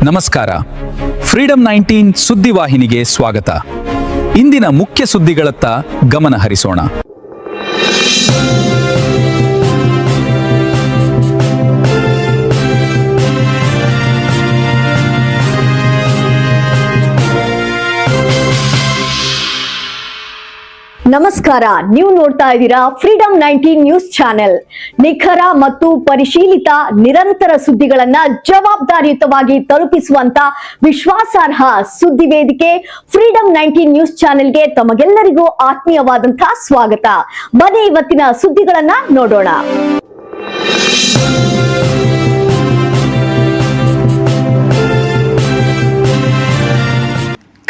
ನಮಸ್ಕಾರ. ಫ್ರೀಡಂ 19 ಸುದ್ದಿವಾಹಿನಿಗೆ ಸ್ವಾಗತ. ಇಂದಿನ ಮುಖ್ಯ ಸುದ್ದಿಗಳತ್ತ ಗಮನ ಹರಿಸೋಣ. ನಮಸ್ಕಾರ, ನೀವು ನೋಡ್ತಾ ಇದ್ದೀರಾ ಫ್ರೀಡಂ 19 ನ್ಯೂಸ್ ಚಾನೆಲ್. ನಿಖರ ಮತ್ತು ಪರಿಶೀಲಿತ ನಿರಂತರ ಸುದ್ದಿಗಳನ್ನ ಜವಾಬ್ದಾರಿಯುತವಾಗಿ ತಲುಪಿಸುವಂತ ವಿಶ್ವಾಸಾರ್ಹ ಸುದ್ದಿ ವೇದಿಕೆ ಫ್ರೀಡಂ 19 ನ್ಯೂಸ್ ಚಾನೆಲ್ಗೆ ತಮಗೆಲ್ಲರಿಗೂ ಆತ್ಮೀಯವಾದಂತಹ ಸ್ವಾಗತ. ಬನ್ನಿ ಇವತ್ತಿನ ಸುದ್ದಿಗಳನ್ನ ನೋಡೋಣ.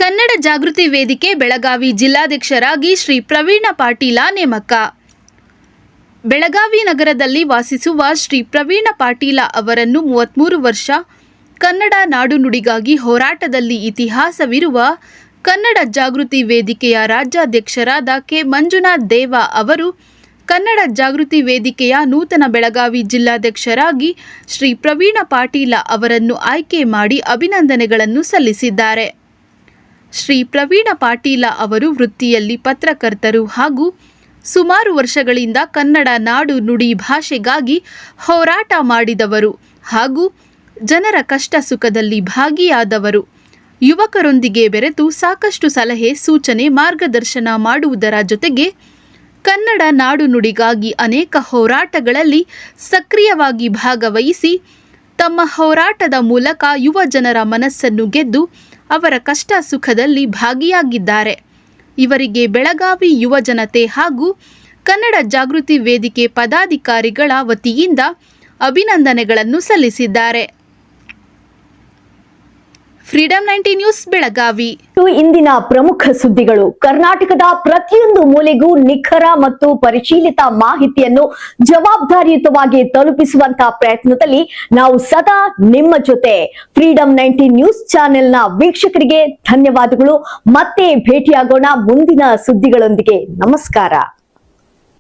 ಕನ್ನಡ ಜಾಗೃತಿ ವೇದಿಕೆ ಬೆಳಗಾವಿ ಜಿಲ್ಲಾಧ್ಯಕ್ಷರಾಗಿ ಶ್ರೀ ಪ್ರವೀಣ ಪಾಟೀಲ ನೇಮಕ. ಬೆಳಗಾವಿ ನಗರದಲ್ಲಿ ವಾಸಿಸುವ ಶ್ರೀ ಪ್ರವೀಣ ಪಾಟೀಲ ಅವರನ್ನು 33 ವರ್ಷ ಕನ್ನಡ ನಾಡು ನುಡಿಗಾಗಿ ಹೋರಾಟದಲ್ಲಿ ಇತಿಹಾಸವಿರುವ ಕನ್ನಡ ಜಾಗೃತಿ ವೇದಿಕೆಯ ರಾಜ್ಯಾಧ್ಯಕ್ಷರಾದ ಕೆ ಮಂಜುನಾಥ್ ದೇವ ಅವರು ಕನ್ನಡ ಜಾಗೃತಿ ವೇದಿಕೆಯ ನೂತನ ಬೆಳಗಾವಿ ಜಿಲ್ಲಾಧ್ಯಕ್ಷರಾಗಿ ಶ್ರೀ ಪ್ರವೀಣ ಪಾಟೀಲ ಅವರನ್ನು ಆಯ್ಕೆ ಮಾಡಿ ಅಭಿನಂದನೆಗಳನ್ನು ಸಲ್ಲಿಸಿದ್ದಾರೆ. ಶ್ರೀ ಪ್ರವೀಣ ಪಾಟೀಲ ಅವರು ವೃತ್ತಿಯಲ್ಲಿ ಪತ್ರಕರ್ತರು ಹಾಗೂ ಸುಮಾರು ವರ್ಷಗಳಿಂದ ಕನ್ನಡ ನಾಡು ನುಡಿ ಭಾಷೆಗಾಗಿ ಹೋರಾಟ ಮಾಡಿದವರು ಹಾಗೂ ಜನರ ಕಷ್ಟ ಸುಖದಲ್ಲಿ ಭಾಗಿಯಾದವರು. ಯುವಕರೊಂದಿಗೆ ಬೆರೆತು ಸಾಕಷ್ಟು ಸಲಹೆ ಸೂಚನೆ ಮಾರ್ಗದರ್ಶನ ಮಾಡುವುದರ ಜೊತೆಗೆ ಕನ್ನಡ ನಾಡು ನುಡಿಗಾಗಿ ಅನೇಕ ಹೋರಾಟಗಳಲ್ಲಿ ಸಕ್ರಿಯವಾಗಿ ಭಾಗವಹಿಸಿ ತಮ್ಮ ಹೋರಾಟದ ಮೂಲಕ ಯುವ ಜನರ ಮನಸ್ಸನ್ನು ಗೆದ್ದು ಅವರ ಕಷ್ಟ ಸುಖದಲ್ಲಿ ಭಾಗಿಯಾಗಿದ್ದಾರೆ. ಇವರಿಗೆ ಬೆಳಗಾವಿ ಯುವ ಜನತೆ ಹಾಗೂ ಕನ್ನಡ ಜಾಗೃತಿ ವೇದಿಕೆ ಪದಾಧಿಕಾರಿಗಳ ವತಿಯಿಂದ ಅಭಿನಂದನೆಗಳನ್ನು ಸಲ್ಲಿಸಿದ್ದಾರೆ. Freedom 19 news Belagavi. ಇಂದಿನ ಪ್ರಮುಖ ಸುದ್ದಿಗಳು. ಕರ್ನಾಟಕದ ಪ್ರತಿಯೊಂದು ಮೂಲೆಗೂ ನಿಖರ ಮತ್ತು ಪರಿಶೀಲಿತ ಮಾಹಿತಿಯನ್ನು ಜವಾಬ್ದಾರಿಯುತವಾಗಿ ತಲುಪಿಸುವಂತಹ ಪ್ರಯತ್ನದಲ್ಲಿ ನಾವು ಸದಾ ನಿಮ್ಮ ಜೊತೆ. ಫ್ರೀಡಂ 19 ನ್ಯೂಸ್ ಚಾನೆಲ್ನ ವೀಕ್ಷಕರಿಗೆ ಧನ್ಯವಾದಗಳು. ಮತ್ತೆ ಭೇಟಿಯಾಗೋಣ ಮುಂದಿನ ಸುದ್ದಿಗಳೊಂದಿಗೆ. ನಮಸ್ಕಾರ.